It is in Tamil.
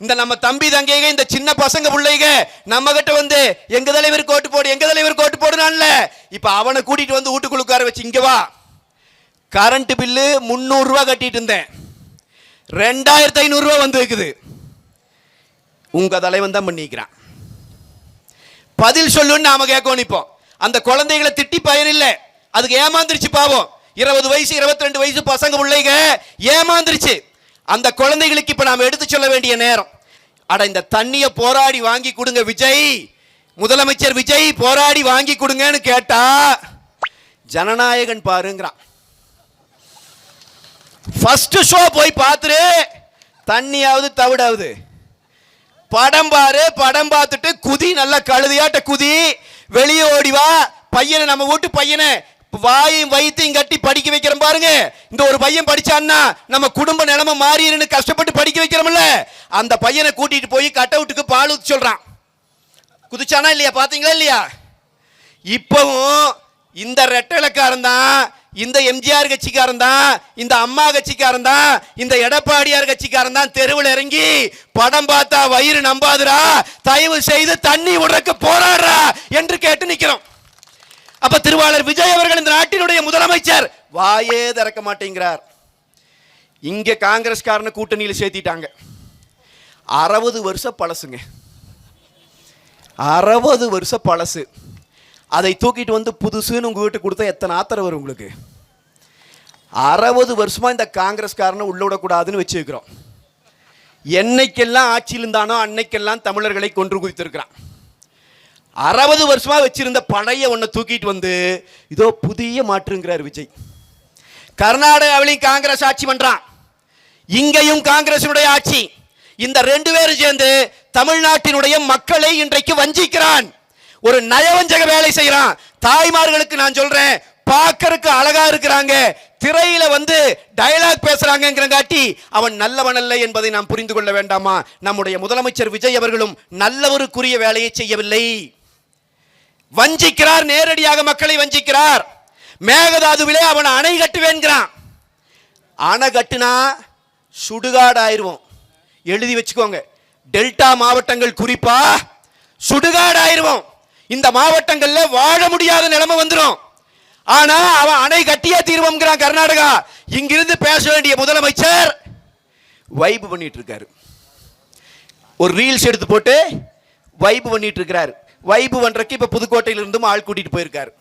இந்த நம்ம தம்பி தங்கைங்க இந்த சின்ன பசங்க பிள்ளைங்க நம்ம கிட்ட வந்து எங்க தலைவர் கோட்டு போடு எங்க தலைவர் கோட்டு போடுனான்ல, இப்ப அவனை கூட்டிட்டு வந்து வீட்டுக்குள்ள உட்கார வச்சு இங்க வா, கரண்ட் பில்லு 300 ரூபாய் கட்டிட்டு இருந்தேன், 2500 ரூபாய் வந்து இருக்குது, உங்க தலைவன் தான் பண்ணிக்கிறான், பதில் சொல்லுன்னு நாம கேட்கணும். இப்போ அந்த குழந்தைகளை திட்டி பயன் இல்லை, அதுக்கு ஏமாந்துருச்சு பாவம். 20 வயசு 22 வயசு பசங்க பிள்ளைங்க ஏமாந்துருச்சு. அந்த குழந்தைகளுக்கு இப்ப நாம எடுத்து சொல்ல வேண்டிய நேரம். அட இந்த தண்ணியை போராடி வாங்கி கொடுங்க விஜய், முதலமைச்சர் விஜய் போராடி வாங்கி கொடுங்கன்னு கேட்டா ஜனநாயகன் பாருங்கிறான். ஃபர்ஸ்ட் ஷோ போய் பார்த்துரு, தண்ணியாவது தவிடாவது, படம் பாரு, படம் பார்த்துட்டு குதி, நல்லா கழுதியாட்ட குதி, வெளியே ஓடி வா. பையனை நம்ம வீட்டு பையனை வாயும் வயிற்றையும் கட்டி படிக்க வைக்கிறோம் பாருங்க. இந்த ஒரு பையன் படிச்சான்னா நம்ம குடும்ப நிலைமை மாறிடுன்னு கஷ்டப்பட்டு படிக்க வைக்கிறோம்ல, அந்த பையனை கூட்டிட்டு போய் கட் அவுட்டுக்கு பால் ஊத்தி சொல்றான். குதிச்சானா இல்லையா? பாத்தீங்களா இல்லையா? இப்பவும் இந்த ரெட்டலக்காரன் தான், இந்த எம்ஜிஆர் கட்சிக்காரன் தான், இந்த அம்மா கட்சிக்காரன் தான், இந்த எடப்பாடியார் கட்சிக்காரன் தான் தெருவில் இறங்கி படம் பார்த்தா வயிறு நம்பாதுரா, தயவு செய்து தண்ணி விடுறதுக்கு போராடுறா என்று கேட்டு நிக்கிறோம். அப்ப திருவாளர் விஜய் அவர்கள் இந்த நாட்டினுடைய முதலமைச்சர் வாயே திறக்க மாட்டேங்கிறார். இங்க காங்கிரஸ்காரனை கூட்டணியில் சேர்த்திட்டாங்க. 60 வருஷம் பழசுங்க, 60 வருஷம் பழசு. அதை தூக்கிட்டு வந்து புதுசுன்னு உங்க வீட்டு கொடுத்தா எத்தனை ஆத்திரம் வரும் உங்களுக்கு? 60 வருஷமா இந்த காங்கிரஸ்காரனை உள்ள விடக்கூடாதுன்னு வச்சிருக்கிறோம். என்னைக்கெல்லாம் ஆட்சியில் இருந்தானோ அன்னைக்கெல்லாம் தமிழர்களை கொன்று குவித்திருக்கிறான். 60 வருஷமா வச்சிருந்த பழைய ஒன்றை தூக்கிட்டு வந்து இதோ புதிய மாற்றுங்கிறார் விஜய். கர்நாடகாவிலையும் காங்கிரஸ் ஆட்சி பண்றான், இங்கேயும் காங்கிரசினுடைய ஆட்சி. இந்த 2 பேரும் சேர்ந்து தமிழ்நாட்டினுடைய மக்களை இன்றைக்கு வஞ்சிக்கிறான். ஒரு நயவஞ்சக வேலை செய்யறான். தாய்மார்களுக்கு நான் சொல்றேன், பார்க்கறதுக்கு அழகா இருக்கிறாங்க, திரையில வந்து டயலாக் பேசுறாங்கிறங்காட்டி அவன் நல்லவன் அல்ல என்பதை நாம் புரிந்து கொள்ள வேண்டாமா? நம்முடைய முதலமைச்சர் விஜய் அவர்களும் நல்லவருக்குரிய வேலையை செய்யவில்லை, வஞ்சிக்கிறார், நேரடியாக மக்களை வஞ்சிக்கிறார். மேகதாதுவிலே அவன் அணை கட்டுவேன்கிறான். அணை கட்டுனா சுடுகாடு ஆயிருவோம், எழுதி வச்சுக்கோங்க. டெல்டா மாவட்டங்கள் குறிப்பா சுடுகாடு ஆயிருவோம். இந்த மாவட்டங்கள்ல வாழ முடியாத நிலைமை வந்துடும். ஆனா அவன் அணை கட்டியே தீர்வோம்ங்கிறான் கர்நாடகா. இங்கிருந்து பேச வேண்டிய முதலமைச்சர் வைப் பண்ணிட்டு இருக்காரு, ஒரு ரீல்ஸ் எடுத்து போட்டு வைப் பண்ணிட்டு இருக்கிறாரு. வைப் பண்றதுக்கு இப்ப புதுக்கோட்டையில இருந்தும் ஆள் கூட்டிட்டு போயிருக்காரு.